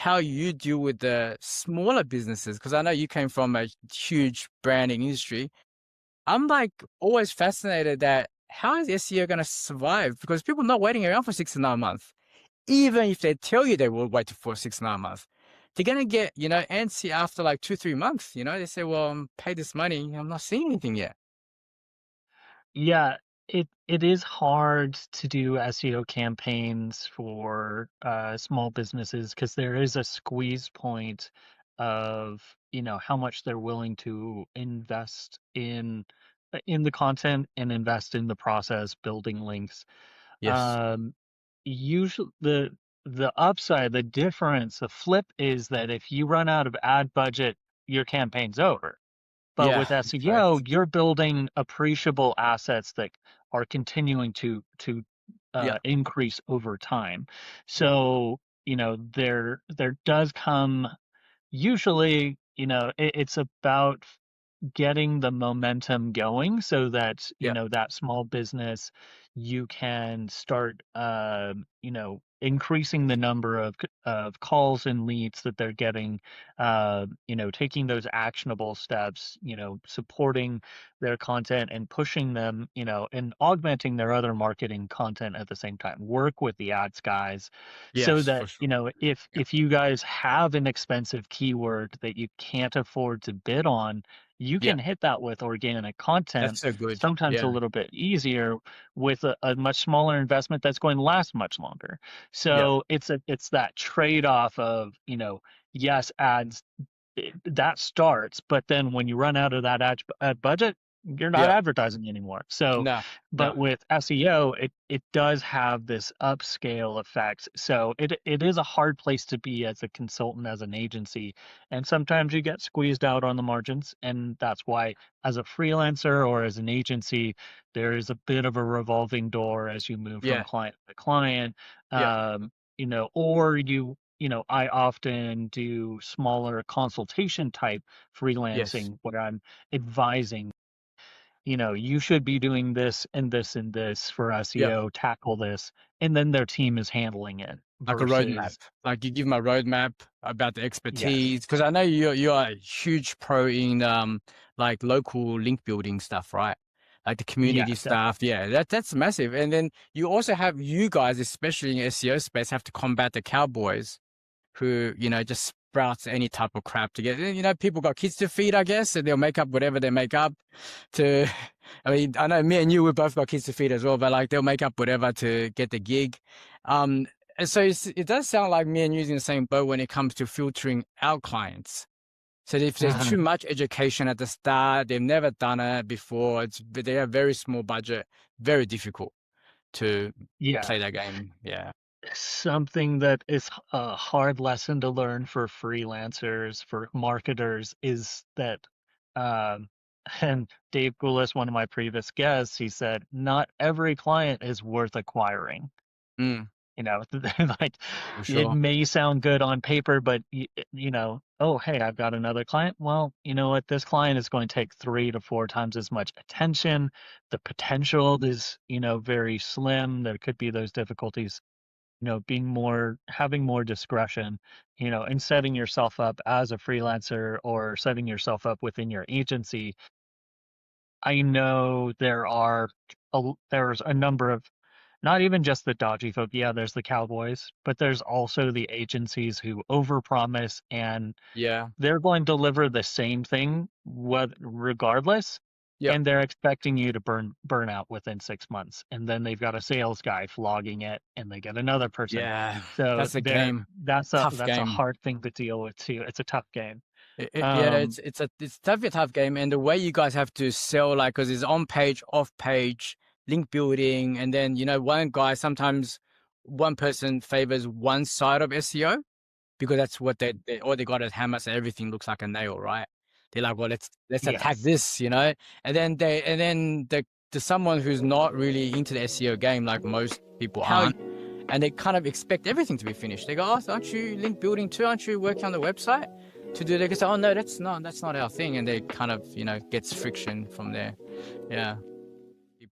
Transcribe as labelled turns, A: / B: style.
A: how you deal with the smaller businesses, because I know you came from a huge branding industry. I'm like always fascinated that how is SEO going to survive? Because people are not waiting around for 6 to 9 months. Even if they tell you they will wait for 6 to 9 months, they're going to get, antsy after like 2, 3 months. They say, well, I'm paid this money. I'm not seeing anything yet.
B: Yeah, it is hard to do SEO campaigns for small businesses because there is a squeeze point of, how much they're willing to invest in the content and invest in the process, building links.
A: Yes.
B: Um, Usually the upside, the difference, the flip is that if you run out of ad budget, your campaign's over. But
A: Yeah.
B: with SEO,
A: Correct.
B: you're building appreciable assets that are continuing to
A: Yeah.
B: increase over time. So, there does come usually, it's about getting the momentum going so that
A: Yeah.
B: that small business, you can start increasing the number of calls and leads that they're getting, taking those actionable steps, supporting their content and pushing them, and augmenting their other marketing content at the same time. Work with the ads guys so
A: Yes,
B: that,
A: for sure. Yeah.
B: if you guys have an expensive keyword that you can't afford to bid on, you
A: Yeah.
B: can hit that with organic content,
A: That's so good.
B: sometimes a
A: Yeah.
B: little bit easier with a much smaller investment that's going to last much longer.
A: Yeah.
B: So it's that trade-off of, yes, ads, that starts, but then when you run out of that ad budget, you're not
A: Yeah.
B: advertising anymore. So,
A: No,
B: but
A: no.
B: with SEO, it does have this upscale effect. So it is a hard place to be as a consultant, as an agency, and sometimes you get squeezed out on the margins, and that's why as a freelancer or as an agency, there is a bit of a revolving door as you move from
A: Yeah.
B: client to client.
A: Yeah.
B: Or I often do smaller consultation type
A: Yes.
B: freelancing where I'm advising, you should be doing this and this and this for
A: Yeah.
B: SEO, tackle this, and then their team is handling it
A: Like a roadmap.
B: versus,
A: Like you give them a roadmap about the
B: yes,
A: expertise. Because I know you're a huge pro in like local link building stuff, right? Like the
B: yeah,
A: community stuff.
B: definitely.
A: Yeah, that's massive. And then you also have you guys, especially in SEO space, have to combat the Cowboys who, just sprouts any type of crap to get. People got kids to feed, I guess, and they'll make up whatever they make up to. I mean, I know me and you, we both got kids to feed as well, but like they'll make up whatever to get the gig. And so it does sound like me and you in the same boat when it comes to filtering our clients. So if there's too much education at the start, they've never done it before, they have very small budget, very difficult to
B: Yeah.
A: play that game. Yeah.
B: Something that is a hard lesson to learn for freelancers, for marketers, is that, um, and Dave Goulis, one of my previous guests, he said, not every client is worth acquiring.
A: Mm,
B: Like,
A: for
B: it
A: sure.
B: may sound good on paper, but oh, hey, I've got another client. Well, you know what? This client is going to take 3 to 4 times as much attention. The potential is, very slim. There could be those difficulties, having more discretion, and setting yourself up as a freelancer or setting yourself up within your agency. I know there's a number of, not even just the dodgy folk. Yeah, there's the Cowboys, but there's also the agencies who overpromise and
A: Yeah.
B: they're going to deliver the same thing regardless,
A: Yep.
B: and they're expecting you to burn out within 6 months, and then they've got a sales guy flogging it, and they get another person.
A: Yeah.
B: So
A: That's a game. Tough
B: that's a
A: game.
B: hard thing to deal with too. It's a tough game.
A: Yeah,
B: Um,
A: it's definitely a tough game, and the way you guys have to sell, like, because it's on page, off page, link building, and then one guy sometimes one person favors one side of SEO because that's what all they got is hammer, so everything looks like a nail, right? They're like, well, let's attack
B: yes.
A: this, and then to someone who's not really into the SEO game, like most people aren't, and they kind of expect everything to be finished. They go, oh, aren't you link building too? Aren't you working on the website to do? They go, oh no, that's not our thing, and they kind of gets friction from there. Yeah.